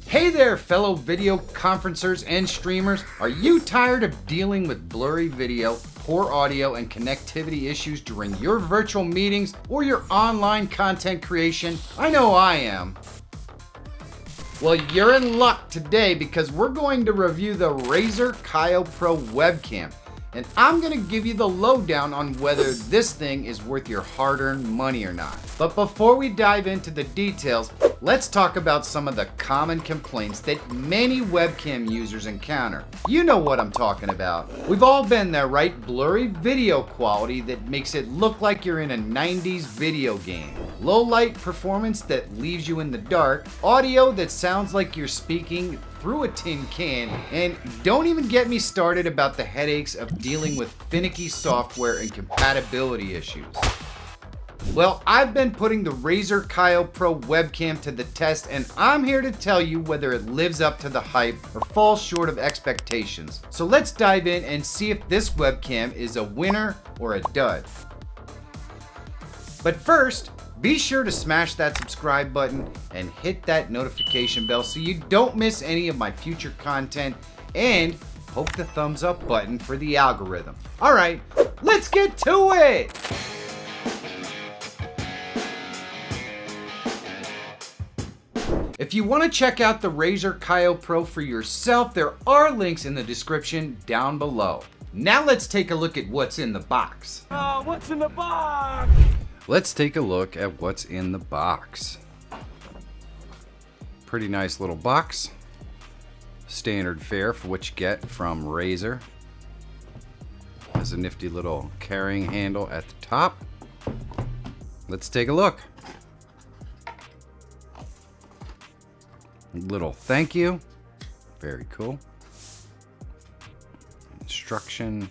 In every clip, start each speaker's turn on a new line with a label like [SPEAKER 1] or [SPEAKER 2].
[SPEAKER 1] Hey there, fellow video conferencers and streamers. Are you tired of dealing with blurry video, poor audio, and connectivity issues during your virtual meetings or your online content creation? I know I am. Well, you're in luck today because we're going to review the Razer Kiyo Pro Webcam. And I'm gonna give you the lowdown on whether this thing is worth your hard-earned money or not. But before we dive into the details, let's talk about some of the common complaints that many webcam users encounter. You know what I'm talking about. We've all been there, right? Blurry video quality that makes it look like you're in a 90s video game. Low light performance that leaves you in the dark. Audio that sounds like you're speaking through a tin can, and don't even get me started about the headaches of dealing with finicky software and compatibility issues. Well, I've been putting the Razer Kiyo Pro Webcam to the test, and I'm here to tell you whether it lives up to the hype or falls short of expectations. So let's dive in and see if this webcam is a winner or a dud. But first, be sure to smash that subscribe button and hit that notification bell so you don't miss any of my future content, and poke the thumbs up button for the algorithm. All right, let's get to it. If you want to check out the Razer Kiyo Pro for yourself, there are links in the description down below. Now let's take a look at what's in the box.
[SPEAKER 2] What's in the box?
[SPEAKER 1] Let's take a look at what's in the box. Pretty nice little box. Standard fare for what you get from Razer. Has a nifty little carrying handle at the top. Let's take a look. Little thank you. Very cool. Instruction.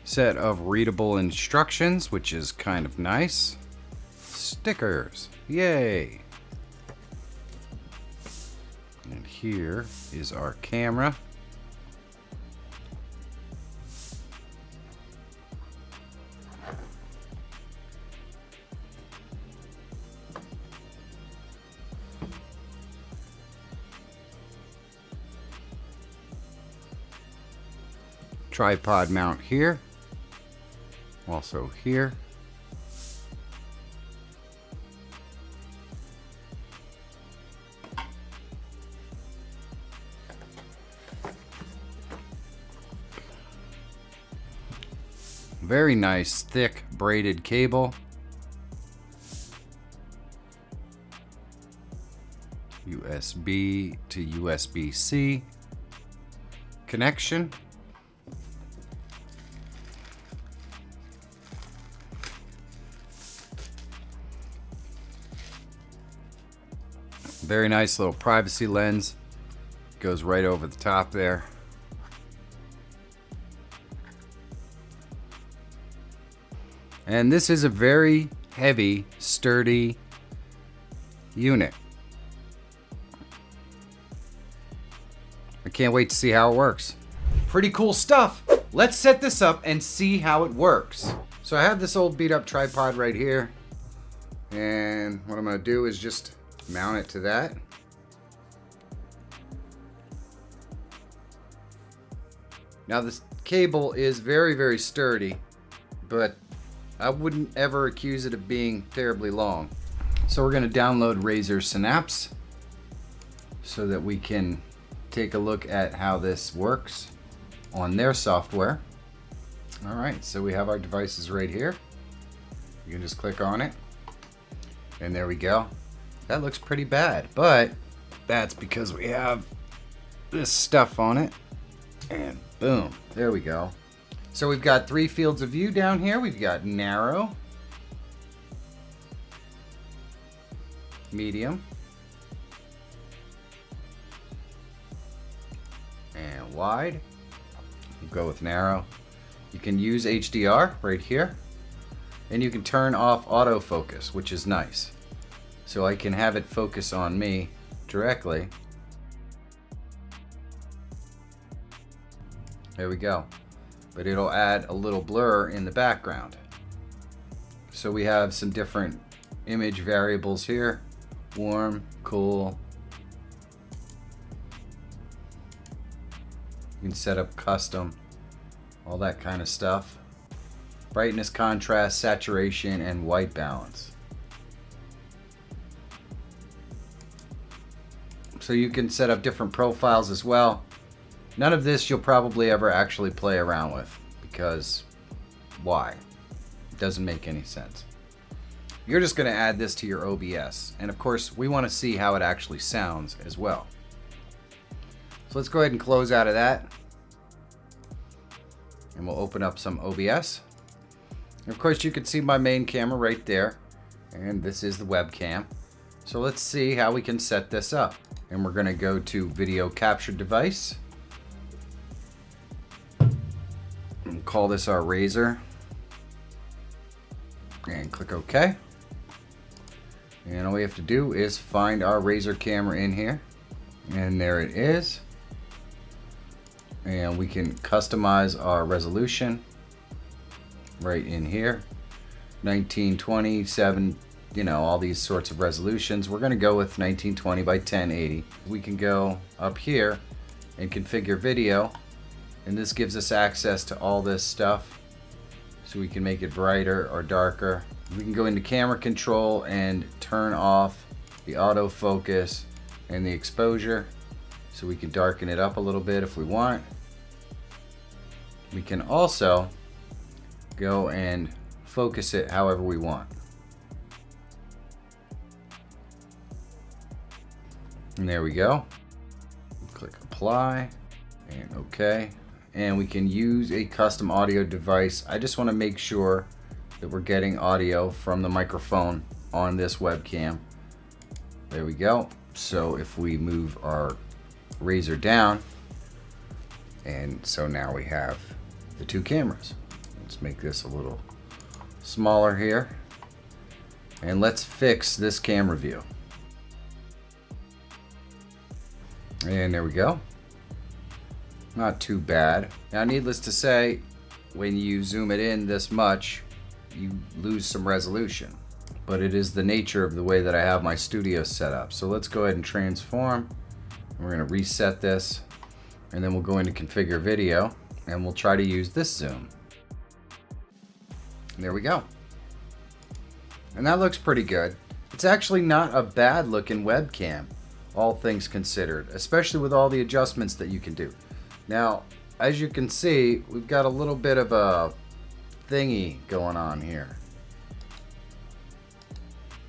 [SPEAKER 1] Set of readable instructions, which is kind of nice. Stickers, yay! And here is our camera. Tripod mount here. Also here. Very nice thick braided cable. USB to USB-C connection. Very nice little privacy lens. Goes right over the top there. And this is a very heavy, sturdy unit. I can't wait to see how it works. Pretty cool stuff. Let's set this up and see how it works. So I have this old beat up tripod right here. And what I'm gonna do is just mount it to that. Now this cable is very, very sturdy, but I wouldn't ever accuse it of being terribly long. So we're going to download Razer Synapse so that we can take a look at how this works on their software. All right, so we have our devices right here. You can just click on it, and there we go. That looks pretty bad, but that's because we have this stuff on it, and boom, there we go. So we've got 3 fields of view down here. We've got narrow, medium, and wide. We'll go with narrow. You can use HDR right here, and you can turn off autofocus, which is nice. So I can have it focus on me directly. There we go. But it'll add a little blur in the background. So we have some different image variables here. Warm, cool. You can set up custom, all that kind of stuff. Brightness, contrast, saturation, and white balance. So you can set up different profiles as well. None of this you'll probably ever actually play around with, because why? It doesn't make any sense. You're just going to add this to your OBS, and of course we want to see how it actually sounds as well. So let's go ahead and close out of that, and we'll open up some OBS. And of course you can see my main camera right there, and this is the webcam. So let's see how we can set this up. And we're going to go to video capture device. And call this our Razer. And click OK. And all we have to do is find our Razer camera in here. And there it is. And we can customize our resolution right in here. 1920, 7, you know, all these sorts of resolutions. We're going to go with 1920 by 1080. We can go up here and configure video, and this gives us access to all this stuff, so we can make it brighter or darker. We can go into camera control and turn off the autofocus and the exposure, so we can darken it up a little bit if we want. We can also go and focus it however we want. And there we go. Click apply and OK. And we can use a custom audio device. I just want to make sure that we're getting audio from the microphone on this webcam. There we go. So if we move our Razer down, and so now we have the two cameras. Let's make this a little smaller here. And let's fix this camera view. And there we go. Not too bad. Now, needless to say, when you zoom it in this much, you lose some resolution. But it is the nature of the way that I have my studio set up. So let's go ahead and transform. We're going to reset this, and then we'll go into configure video, and we'll try to use this zoom. And there we go. And that looks pretty good. It's actually not a bad looking webcam, all things considered, especially with all the adjustments that you can do. Now, as you can see, we've got a little bit of a thingy going on here.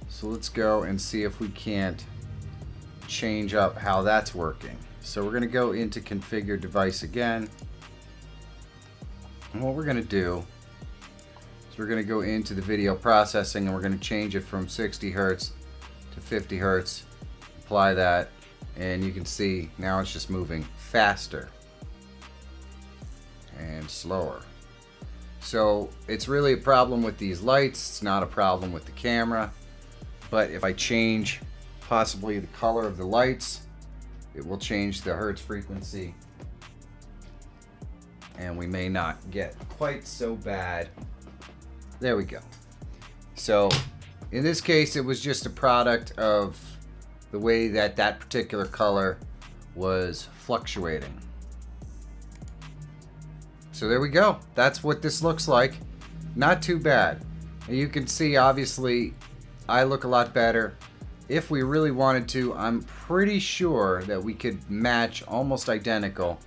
[SPEAKER 1] So let's go and see if we can't change up how that's working. So we're going to go into configure device again. And what we're going to do is we're going to go into the video processing, and we're going to change it from 60 Hertz to 50 Hertz. Apply that, and you can see now it's just moving faster and slower. So it's really a problem with these lights. It's not a problem with the camera. But if I change possibly the color of the lights, it will change the hertz frequency, and we may not get quite so bad. There we go. So in this case, it was just a product of the way that that particular color was fluctuating. So there we go. That's what this looks like. Not too bad. And you can see, obviously, I look a lot better. If we really wanted to, I'm pretty sure that we could match almost identical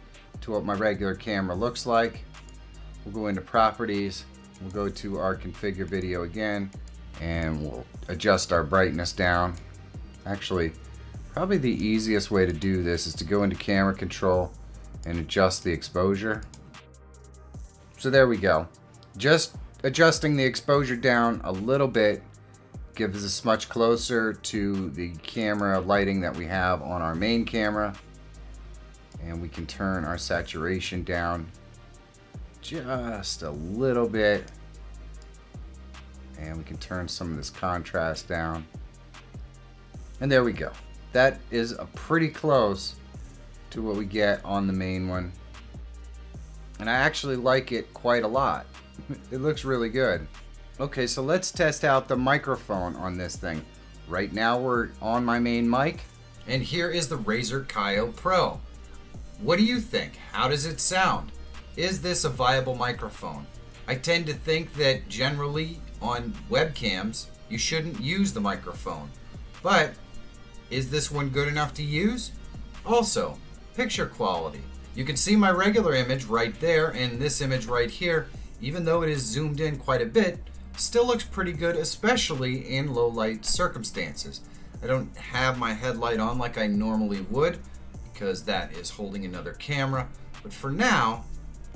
[SPEAKER 1] to what my regular camera looks like. We'll go into properties. We'll go to our configure video again, and we'll adjust our brightness down. Actually, probably the easiest way to do this is to go into camera control and adjust the exposure. So there we go. Just adjusting the exposure down a little bit gives us much closer to the camera lighting that we have on our main camera. And we can turn our saturation down just a little bit. And we can turn some of this contrast down. And there we go. That is pretty close to what we get on the main one. And I actually like it quite a lot. It looks really good. Okay, so let's test out the microphone on this thing. Right now we're on my main mic. And here is the Razer Kiyo Pro. What do you think? How does it sound? Is this a viable microphone? I tend to think that generally on webcams, you shouldn't use the microphone. But is this one good enough to use? Also, picture quality. You can see my regular image right there, and this image right here, even though it is zoomed in quite a bit, still looks pretty good, especially in low light circumstances. I don't have my headlight on like I normally would because that is holding another camera, but for now,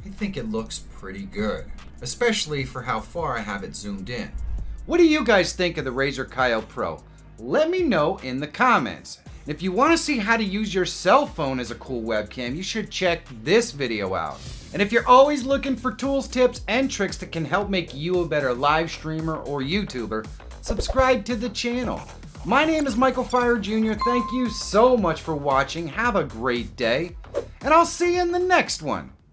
[SPEAKER 1] I think it looks pretty good, especially for how far I have it zoomed in. What do you guys think of the Razer Kiyo Pro? Let me know in the comments. If you want to see how to use your cell phone as a cool webcam, you should check this video out. And if you're always looking for tools, tips, and tricks that can help make you a better live streamer or YouTuber, subscribe to the channel. My name is Michael Feyrer Jr. Thank you so much for watching. Have a great day, and I'll see you in the next one.